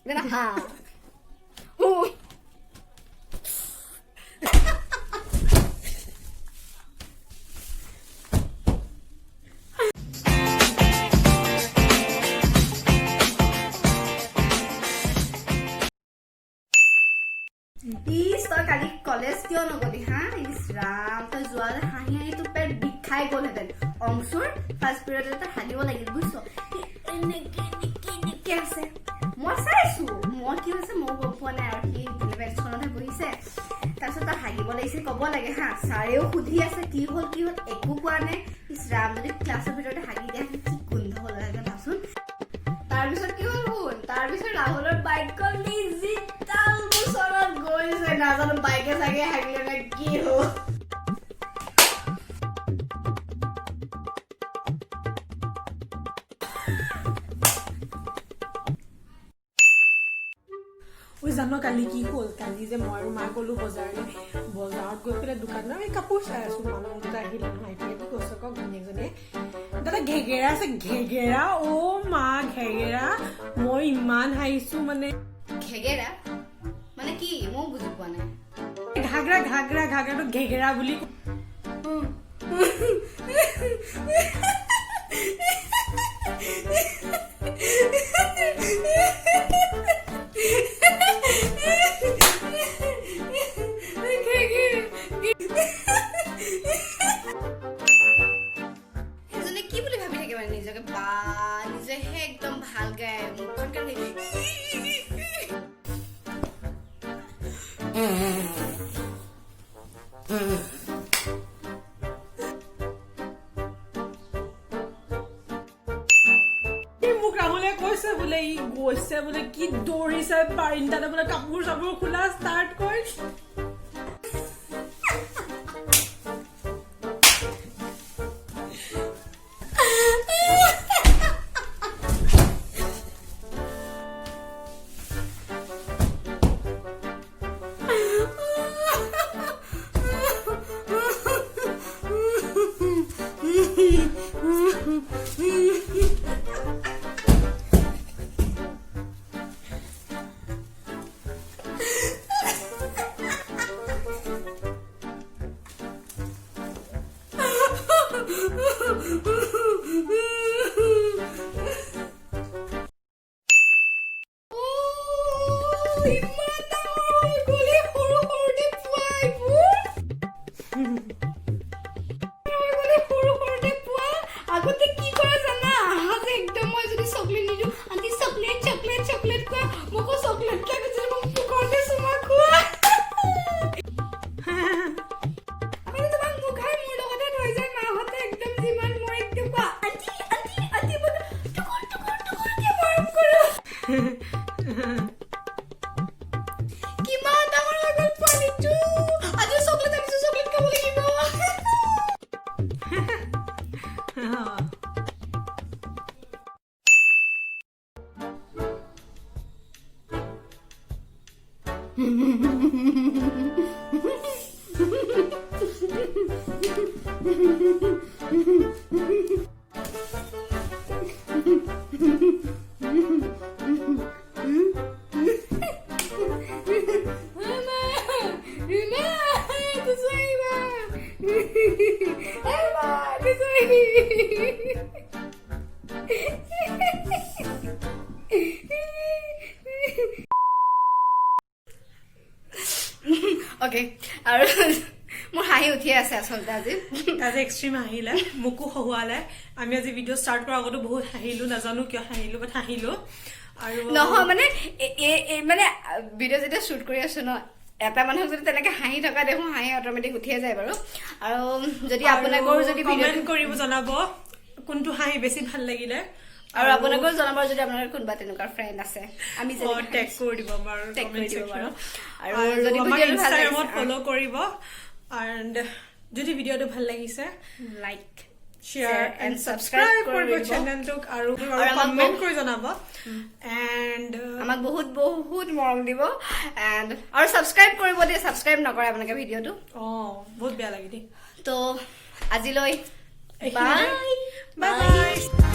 Then ha. Please, तो कल college क्यों न गली हाँ इस राम तो जुआल हाँ ही तो पेट दिखाई बोल है तेरे अंशुर फर्स्ट पीरियड तो हाली वो लगी बुझो कैसे मसाइसु मोर की वैसे मोर गोपने और की लेवल छोड़ दे बुझी से तब तो हाली बोले इसे कब लगे हाँ सारे वो खुद ही ऐसे की होल एक बुआने इस राम ने क्लास में पीरियड हाली दिया कि कुंद हो लगा था सुन तारबिसर की होल तारबिसर राहुलर बाइक कर ली जिताल बुसरत গৈছে নাজানো বাইকে সাগে হাগলে না কি হো ওই জানো কালি কি হল কালি যে মই আৰু মা গলো বজাৰত গৈ পেলাই দোকানত আমি কাপোৰ চাই আছো মানুহ দুটা আহিল নহয় কি কৈছে ক ঘনীজনে দাদা ঘেগেৰা আছে ঘেগেৰা ও মা ঘেগেৰা মই ইমান হাইছো মানে ঘেগেৰা মানে কি মই বুজি পোৱা নাই ঘাগৰাটো ঘেগেৰা বুলি এজনে কি বুলি ভাবি থাকে মানে নিজকে বা নিজে হে একদম ভাল গায় মুখখন কানে মোক ৰাহুলে কৈছে বোলে ই গৈছে বোলে কি দৌৰিছে বাৰিন্দাতে বোলে কাপোৰ চাপোৰ খোলা ষ্টাৰ্ট কৰিছে আগতে কি কৰা জানা হাতে একদম মই যদি চকলেট নিদু আন্টি চকলেট চকলেট চকলেট কোৱা মোকো চকলেট লাগে যে মোক কোকৰতে সুমা কোৱা আমি তোমাক মুখাই মোৰ লগতে থৈ যায় মাহতে একদম যিমান মই একদম কোৱা আন্টি আন্টি আন্টি মোক টুকুৰ টুকুৰ টুকুৰ কি মৰম কৰো কিমান ডাঙৰ হৈ গ'ল পোৱালিটো আজি চকলেট খাব লাগিব Okay, আৰু মোৰ হাঁহি উঠি আছে আসলতে আজি এক্সট্ৰিম হাঁহিলে মোকো হহুৱালে আমি আজি ভিডিঅ' ষ্টাৰ্ট কৰাৰ আগতে বহুত হাঁহিলো নাজানো কিয় হাঁহিলো বাট হাঁহিলো আৰু নহয় মানে মানে ভিডিঅ' যেতিয়া শ্বুট কৰি আছো ন এটা মানুহক যদি তেনেকে হাঁহি থকা দেখো হাঁহি অট'মেটিক উঠিয়ে যায় বাৰু আৰু যদি আপোনালোকৰ যদি কমেন্ট কৰিব জনাব কোনটো হাঁহি বেছি ভাল লাগিলে আৰু আপোনালোকৰ জনাব যদি আপোনালোকৰ কোনবা তেনেকুৱা ফ্ৰেণ্ড আছে আমি যে টেগ কৰি দিব বাৰু কমেন্ট কৰিব বাৰু আৰু যদি ভিডিঅ'টো ভাল লাগিছে ফলো কৰিব এণ্ড যদি ভিডিঅ'টো ভাল লাগিছে লাইক share and subscribe কৰিব চেনেলটোক আৰু কমেন্ট কৰি জনাব এণ্ড আমাক বহুত বহুত মৰম দিব এণ্ড আৰু সাবস্ক্ৰাইব কৰিব দিয়ে সাবস্ক্ৰাইব নকৰে আপোনালোকে ভিডিঅ'টো বহুত বেয়া লাগে দেই তো আজিলৈ বাই বাই